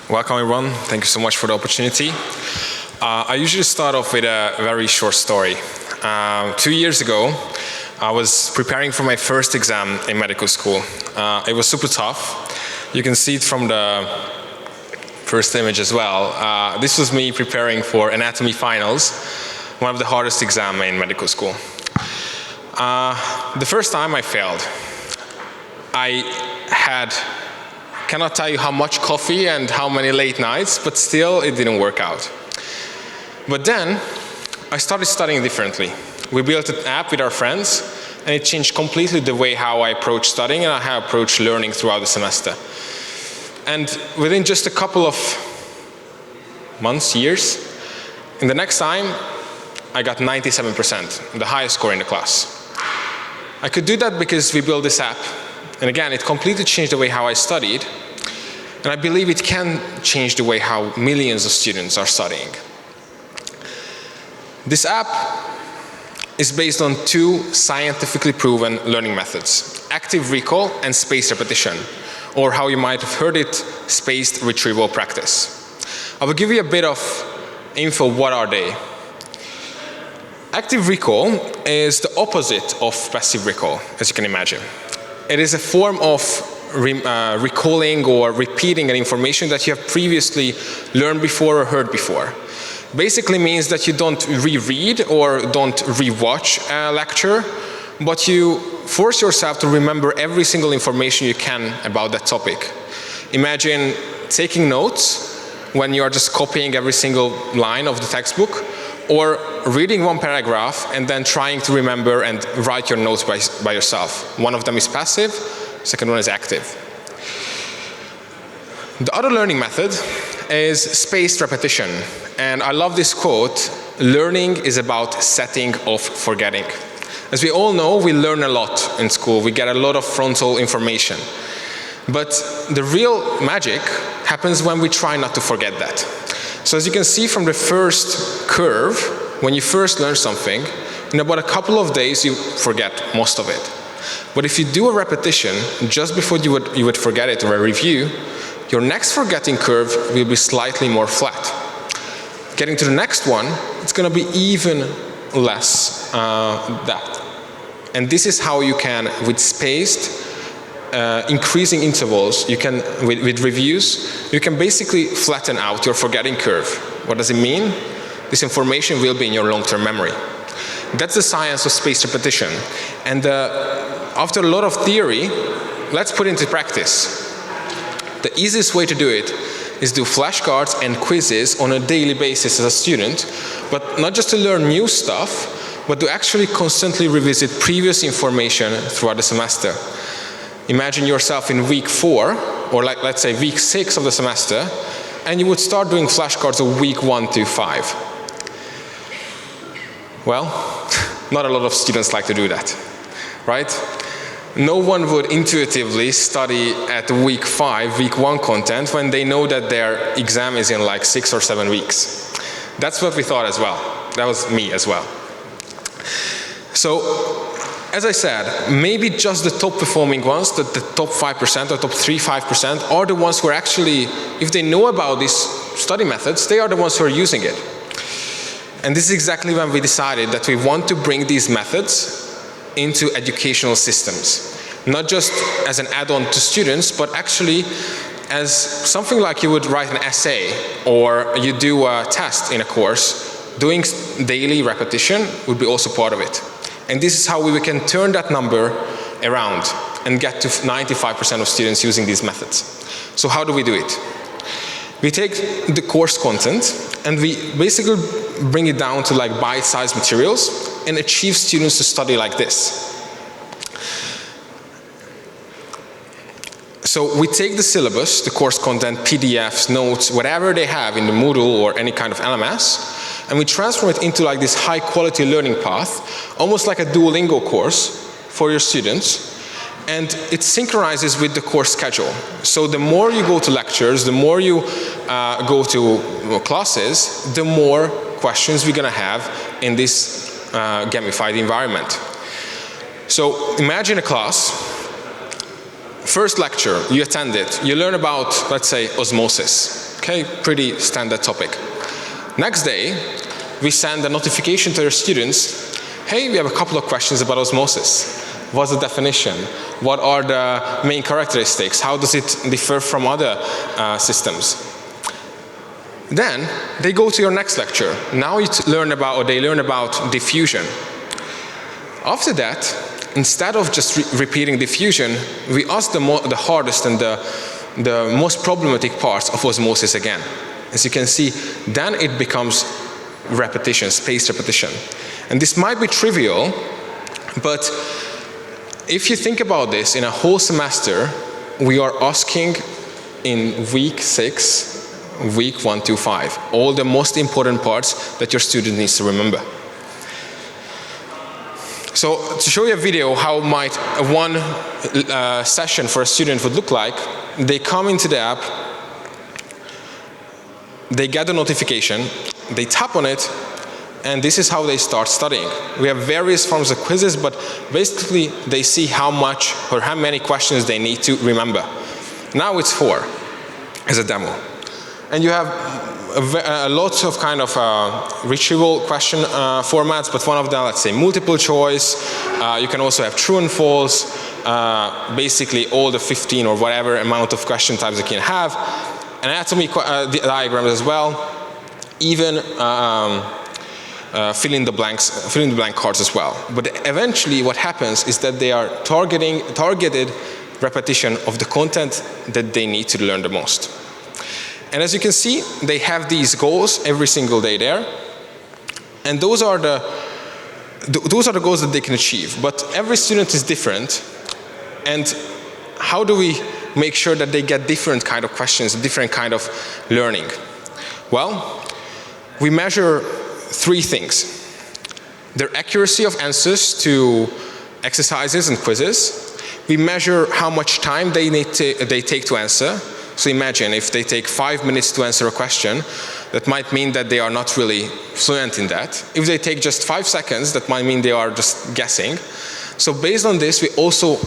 Welcome everyone, thank you so much for the opportunity. I usually start off with a very short story. 2 years ago, I was preparing for my first exam in medical school. It was super tough. You can see it from the first image as well. This was me preparing for anatomy finals, one of the hardest exams in medical school. The first time I failed. I cannot tell you how much coffee and how many late nights, but still it didn't work out. But then I started studying differently. We built an app with our friends, and it changed completely the way how I approach studying and how I approach learning throughout the semester. And within just a couple of months, years, in the next time, I got 97%, the highest score in the class. I could do that because we built this app. And again, it completely changed the way how I studied. And I believe it can change the way how millions of students are studying. This app is based on two scientifically proven learning methods: active recall and spaced repetition, or how you might have heard it, spaced retrieval practice. I will give you a bit of info. What are they? Active recall is the opposite of passive recall, as you can imagine. It is a form of recalling or repeating an information that you have previously learned before or heard before. Basically means that you don't reread or don't rewatch a lecture, but you force yourself to remember every single information you can about that topic. Imagine taking notes when you are just copying every single line of the textbook, or reading one paragraph and then trying to remember and write your notes by yourself. One of them is passive, second one is active. The other learning method is spaced repetition. And I love this quote: learning is about setting off forgetting. As we all know, we learn a lot in school. We get a lot of frontal information. But the real magic happens when we try not to forget that. So as you can see from the first curve, when you first learn something, in about a couple of days you forget most of it. But if you do a repetition just before you would forget it, or a review, your next forgetting curve will be slightly more flat. Getting to the next one, it's going to be even less that. And this is how you can, with spaced, increasing intervals, you can, with reviews, you can basically flatten out your forgetting curve. What does it mean? This information will be in your long-term memory. That's the science of spaced repetition. And after a lot of theory, let's put it into practice. The easiest way to do it is do flashcards and quizzes on a daily basis as a student, but not just to learn new stuff, but to actually constantly revisit previous information throughout the semester. Imagine yourself in week 4, or let's say week 6 of the semester, and you would start doing flashcards of week 1 to 5. Well, not a lot of students like to do that, right? No one would intuitively study at week 5, week 1 content when they know that their exam is in like 6 or 7 weeks. That's what we thought as well. That was me as well. So, as I said, maybe just the top performing ones, the top 5% or top 3-5% are the ones who are actually, if they know about these study methods, they are the ones who are using it. And this is exactly when we decided that we want to bring these methods into educational systems. Not just as an add-on to students, but actually as something like you would write an essay or you do a test in a course. Doing daily repetition would be also part of it. And this is how we can turn that number around and get to 95% of students using these methods. So how do we do it? We take the course content and we basically bring it down to like bite-sized materials and achieve students to study like this. So we take the syllabus, the course content, PDFs, notes, whatever they have in the Moodle or any kind of LMS, and we transform it into like this high quality learning path, almost like a Duolingo course for your students, and it synchronizes with the course schedule. So the more you go to lectures, the more you go to classes, the more questions we're going to have in this gamified environment. So imagine a class. First lecture, you attend it, you learn about, let's say, osmosis. Okay, pretty standard topic. Next day, we send a notification to our students, hey, we have a couple of questions about osmosis. What's the definition? What are the main characteristics? How does it differ from other systems? Then they go to your next lecture. Now they learn about diffusion. After that, instead of just repeating diffusion, we ask the hardest and the most problematic parts of osmosis again. As you can see, then it becomes repetition, spaced repetition. And this might be trivial, but if you think about this, in a whole semester, we are asking in week 6, week 1 to 5, all the most important parts that your student needs to remember. So to show you a video how might one session for a student would look like, they come into the app, they get the notification, they tap on it, and this is how they start studying. We have various forms of quizzes, but basically they see how much or how many questions they need to remember. Now it's 4 as a demo. And you have lots of kind of retrieval question formats, but one of them, let's say multiple choice. You can also have true and false, basically all the 15 or whatever amount of question types you can have. Anatomy diagrams as well, even fill in the blank cards as well. But eventually what happens is that they are targeted repetition of the content that they need to learn the most. And as you can see, they have these goals every single day there, and those are the goals that they can achieve. But every student is different, and how do we make sure that they get different kind of questions, different kind of learning? Well, we measure 3 things: their accuracy of answers to exercises and quizzes. We measure how much time they take to answer. So imagine if they take 5 minutes to answer a question, that might mean that they are not really fluent in that. If they take just 5 seconds, that might mean they are just guessing. So based on this, we also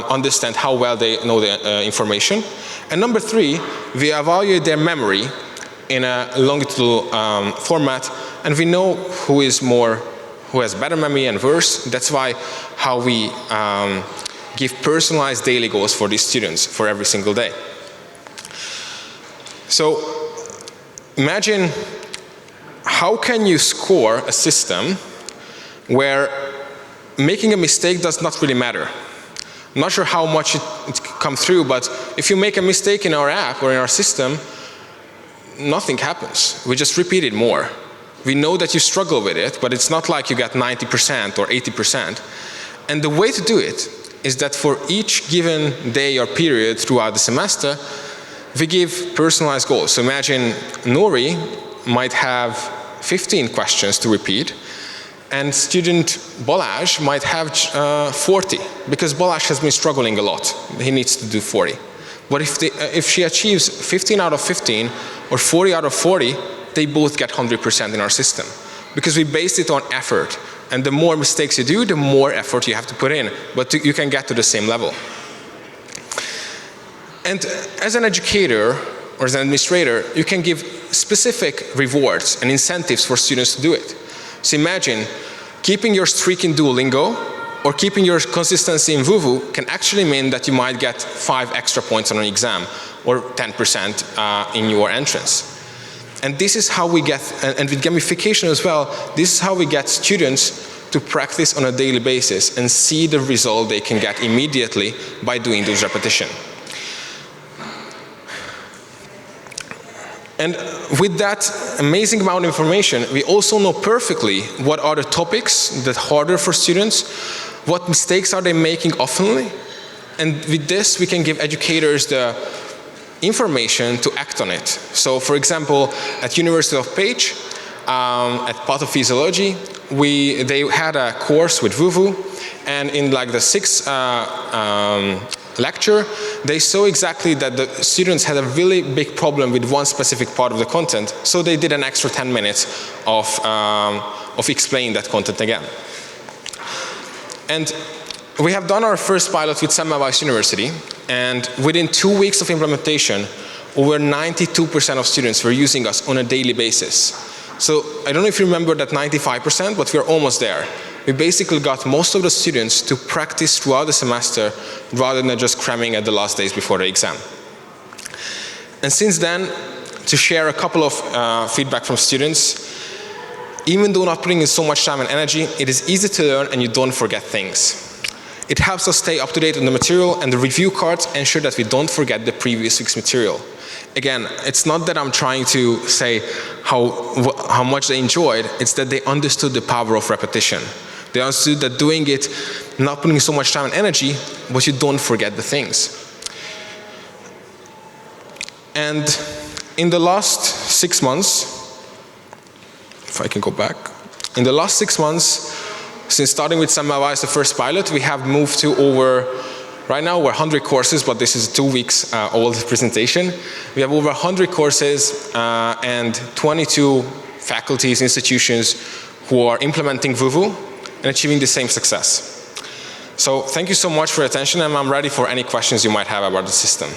understand how well they know the information. And number 3, we evaluate their memory in a longitudinal format, and we know who has better memory and worse. That's why how we give personalized daily goals for these students for every single day. So imagine, how can you score a system where making a mistake does not really matter? I'm not sure how much it comes through, but if you make a mistake in our app or in our system, nothing happens. We just repeat it more. We know that you struggle with it, but it's not like you get 90% or 80%. And the way to do it is that for each given day or period throughout the semester, we give personalized goals. So imagine Nori might have 15 questions to repeat, and student Balázs might have 40, because Balázs has been struggling a lot. He needs to do 40. But if she achieves 15 out of 15 or 40 out of 40, they both get 100% in our system, because we based it on effort. And the more mistakes you do, the more effort you have to put in, but you can get to the same level. And as an educator or as an administrator, you can give specific rewards and incentives for students to do it. So imagine keeping your streak in Duolingo or keeping your consistency in Voovo can actually mean that you might get 5 extra points on an exam or 10% in your entrance. And this is how we get, and with gamification as well, this is how we get students to practice on a daily basis and see the result they can get immediately by doing those repetition. And with that amazing amount of information, we also know perfectly what are the topics that are harder for students, what mistakes are they making oftenly, and with this we can give educators the information to act on it. So for example, at University of Pécs, at pathophysiology, they had a course with Voovo, and in like the 6th lecture, they saw exactly that the students had a really big problem with one specific part of the content, so they did an extra 10 minutes of explaining that content again. And we have done our first pilot with Semmelweis University, and within 2 weeks of implementation, over 92% of students were using us on a daily basis. So I don't know if you remember that 95%, but we're almost there. We basically got most of the students to practice throughout the semester rather than just cramming at the last days before the exam. And since then, to share a couple of feedback from students, even though not putting in so much time and energy, it is easy to learn and you don't forget things. It helps us stay up to date on the material, and the review cards ensure that we don't forget the previous week's material. Again, it's not that I'm trying to say how much they enjoyed, it's that they understood the power of repetition. They understood that doing it, not putting so much time and energy, but you don't forget the things. And in the last 6 months, if I can go back, in the last 6 months, since starting with Semmelweis, the first pilot, we have moved to over, right now we're 100 courses, but this is a 2 weeks old presentation. We have over 100 courses and 22 faculties, institutions who are implementing Voovo and achieving the same success. So thank you so much for your attention, and I'm ready for any questions you might have about the system.